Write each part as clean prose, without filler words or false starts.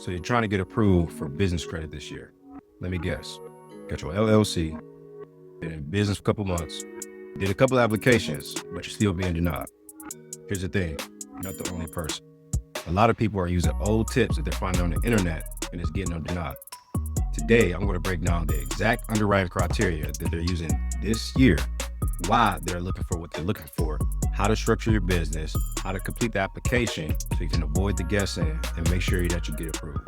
So you're trying to get approved for business credit this year. Let me guess. Got your LLC, been in business for a couple months, did a couple applications, but you're still being denied. Here's the thing, you're not the only person. A lot of people are using old tips that they're finding on the internet and it's getting them denied. Today, I'm going to break down the exact underwriting criteria that they're using this year, why they're looking for what they're looking for, how to structure your business, how to complete the application so you can avoid the guessing and make sure that you get approved.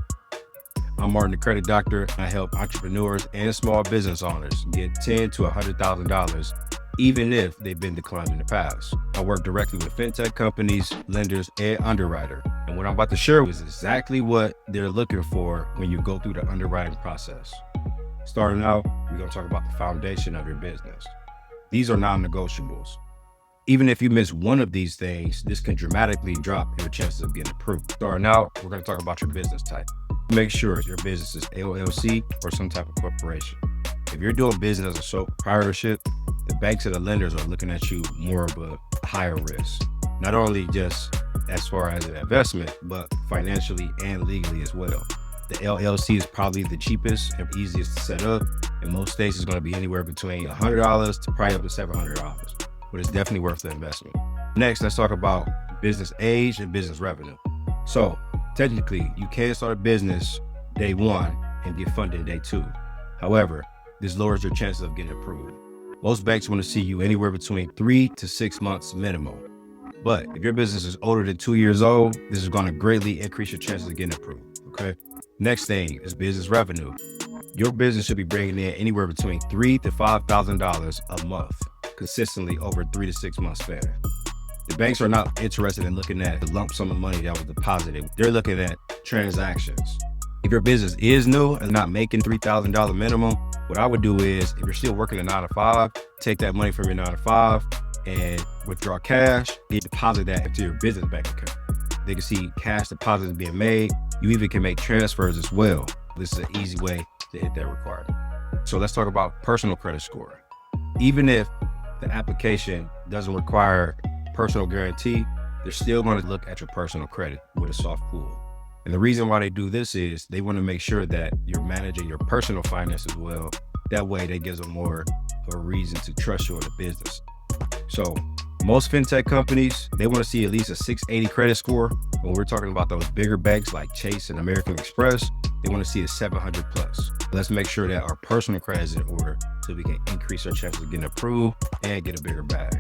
I'm Martin, the Credit Doctor. I help entrepreneurs and small business owners get $10,000 to $100,000, even if they've been declined in the past. I work directly with fintech companies, lenders, and underwriters. And what I'm about to share is exactly what they're looking for when you go through the underwriting process. Starting out, we're going to talk about the foundation of your business. These are non-negotiables. Even if you miss one of these things, this can dramatically drop your chances of getting approved. Starting out, we're going to talk about your business type. Make sure your business is LLC or some type of corporation. If you're doing business as a sole proprietorship, the banks and the lenders are looking at you more of a higher risk. Not only just as far as an investment, but financially and legally as well. The LLC is probably the cheapest and easiest to set up. In most states, it's going to be anywhere between $100 to probably up to $700, but it's definitely worth the investment. Next, let's talk about business age and business revenue. So technically, you can start a business day one and get funded day two. However, this lowers your chances of getting approved. Most banks want to see you anywhere between 3 to 6 months minimum. But if your business is older than 2 years old, this is going to greatly increase your chances of getting approved, okay? Next thing is business revenue. Your business should be bringing in anywhere between $3,000 to $5,000 a month, consistently over a 3 to 6 month span. The banks are not interested in looking at the lump sum of money that was deposited. They're looking at transactions. If your business is new and not making $3,000 minimum, what I would do is, if you're still working a 9 to 5, take that money from your 9 to 5 and withdraw cash and deposit that into your business bank account. They can see cash deposits being made. You even can make transfers as well. This is an easy way to hit that requirement. So let's talk about personal credit score. Even if the application doesn't require personal guarantee, they're still going to look at your personal credit with a soft pull. And the reason why they do this is they want to make sure that you're managing your personal finances well. That way, that gives them more of a reason to trust you in the business. So most fintech companies, they want to see at least a 680 credit score. When we're talking about those bigger banks like Chase and American Express, they want to see a 700 plus. Let's make sure that our personal credit is in order so we can increase our chances of getting approved and get a bigger bag.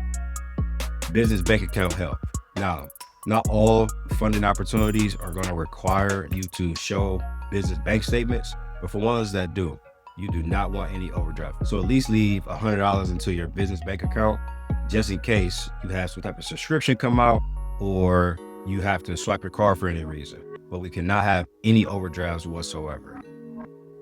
Business bank account help. Now, not all funding opportunities are going to require you to show business bank statements, but for ones that do, you do not want any overdraft. So at least leave $100 into your business bank account, just in case you have some type of subscription come out or you have to swipe your card for any reason. But we cannot have any overdrafts whatsoever.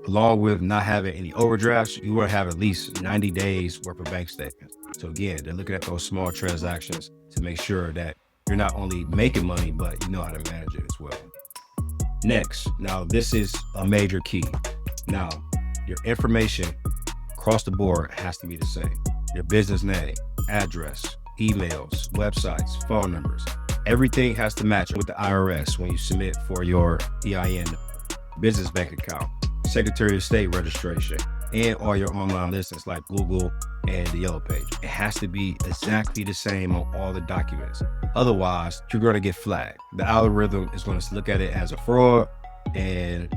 Along with not having any overdrafts, you will have at least 90 days worth of bank statements. So again, they're looking at those small transactions to make sure that you're not only making money, but you know how to manage it as well. Next, now this is a major key. Now, your information across the board has to be the same. Your business name, address, emails, websites, phone numbers. Everything has to match with the IRS when you submit for your EIN, business bank account, Secretary of State registration, and all your online listings like Google and the Yellow Page. It has to be exactly the same on all the documents. Otherwise, you're going to get flagged. The algorithm is going to look at it as a fraud and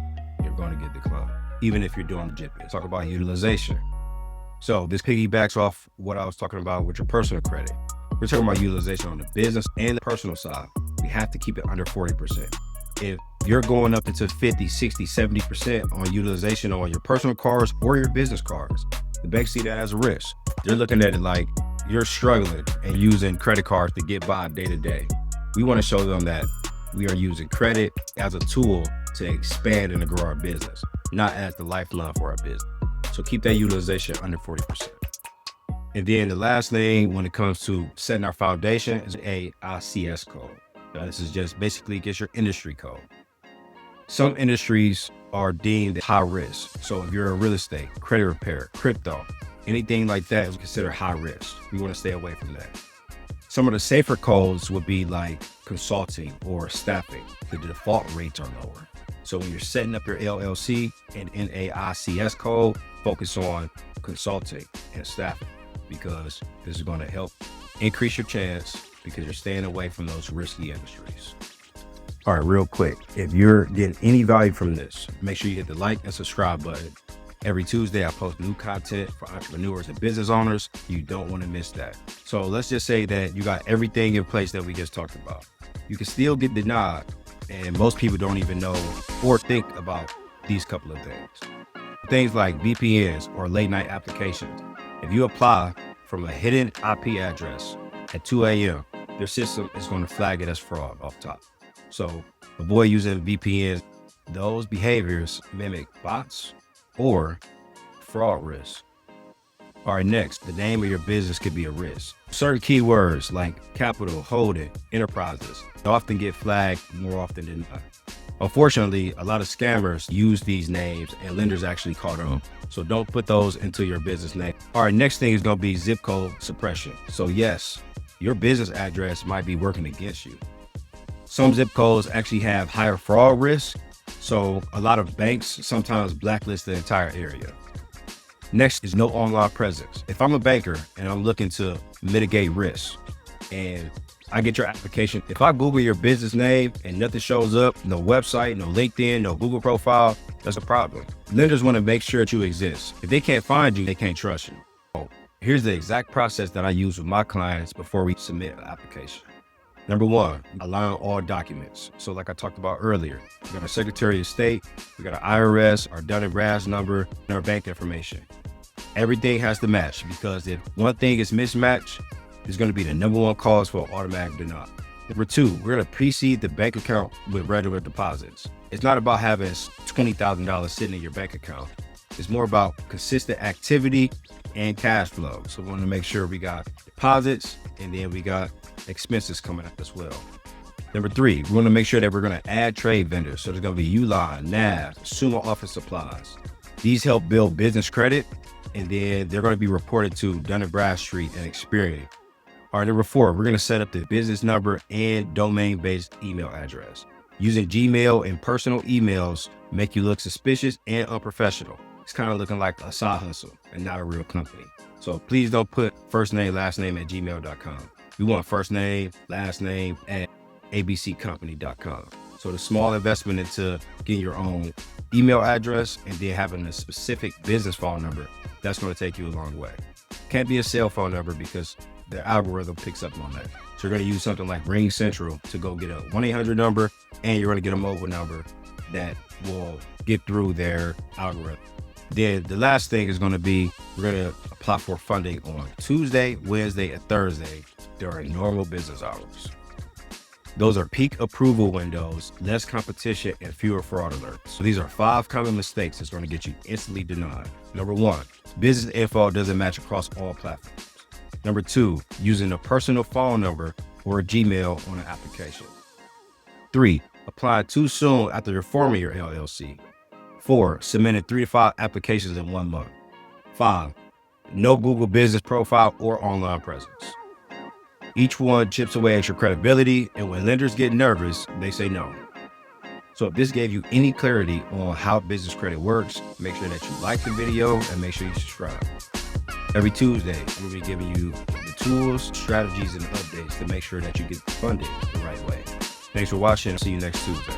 you're going to get declined, even if you're doing legit business. Talk about utilization. So this piggybacks off what I was talking about with your personal credit. We're talking about utilization on the business and the personal side. We have to keep it under 40%. If you're going up into 50, 60, 70% on utilization on your personal cards or your business cards, the banks see that as a risk. They're looking at it like you're struggling and using credit cards to get by day to day. We want to show them that we are using credit as a tool to expand and to grow our business, not as the lifeline for our business. So keep that utilization under 40%. And then the last thing when it comes to setting our foundation is a ICS code. Now, this is just basically get your industry code. Some industries are deemed high risk. So if you're in real estate, credit repair, crypto, anything like that is considered high risk. We want to stay away from that. Some of the safer codes would be like consulting or staffing. The default rates are lower. So when you're setting up your LLC and NAICS code, focus on consulting and staffing, because this is going to help increase your chance because you're staying away from those risky industries. All right, real quick, if you're getting any value from this, make sure you hit the like and subscribe button. Every Tuesday, I post new content for entrepreneurs and business owners. You don't want to miss that. So let's just say that you got everything in place that we just talked about. You can still get denied, and most people don't even know or think about these couple of things. Things like VPNs or late night applications. If you apply from a hidden IP address at 2 a.m., their system is going to flag it as fraud off top. So avoid using VPNs. Those behaviors mimic bots or fraud risk. All right, next, the name of your business could be a risk. Certain keywords like capital, holding, enterprises often get flagged more often than not. Unfortunately, a lot of scammers use these names and lenders actually caught on. So don't put those into your business name. All right, next thing is going to be zip code suppression. So yes, your business address might be working against you. Some zip codes actually have higher fraud risk. So a lot of banks sometimes blacklist the entire area. Next is no online presence. If I'm a banker and I'm looking to mitigate risk and I get your application, if I Google your business name and nothing shows up, no website, no LinkedIn, no Google profile, that's a problem. Lenders want to make sure that you exist. If they can't find you, they can't trust you. So here's the exact process that I use with my clients before we submit an application. Number one, align all documents. So like I talked about earlier, we got our Secretary of State, we got our IRS, our Dun & Bradstreet number, and our bank information. Everything has to match, because if one thing is mismatched, it's going to be the number one cause for automatic denial. Number two, we're going to precede the bank account with regular deposits. It's not about having $20,000 sitting in your bank account. It's more about consistent activity and cash flow. So we want to make sure we got deposits and then we got expenses coming up as well. Number three, we want to make sure that we're going to add trade vendors. So there's going to be Uline, NAV, consumer office supplies. These help build business credit, and then they're going to be reported to Dun & Bradstreet and Experian. All right, number four, we're going to set up the business number and domain-based email address. Using Gmail and personal emails make you look suspicious and unprofessional. It's kind of looking like a side hustle and not a real company. So please don't put first name, last name at gmail.com. We want first name, last name at abccompany.com. So the small investment into getting your own email address and then having a specific business phone number, that's going to take you a long way. Can't be a cell phone number because the algorithm picks up on that. So you're going to use something like Ring Central to go get a 1-800 number, and you're going to get a mobile number that will get through their algorithm. Then the last thing is going to be, we're going to apply for funding on Tuesday, Wednesday, and Thursday during normal business hours. Those are peak approval windows, less competition, and fewer fraud alerts. So these are 5 common mistakes that's going to get you instantly denied. Number one, business info doesn't match across all platforms. Number two, using a personal phone number or a Gmail on an application. 3, apply too soon after you're forming your LLC. 4, submitting 3 to 5 applications in 1 month. 5, no Google business profile or online presence. Each one chips away at your credibility, and when lenders get nervous, they say no. So if this gave you any clarity on how business credit works, make sure that you like the video and make sure you subscribe. Every Tuesday, we'll be giving you the tools, strategies, and updates to make sure that you get funded the right way. Thanks for watching. See you next Tuesday.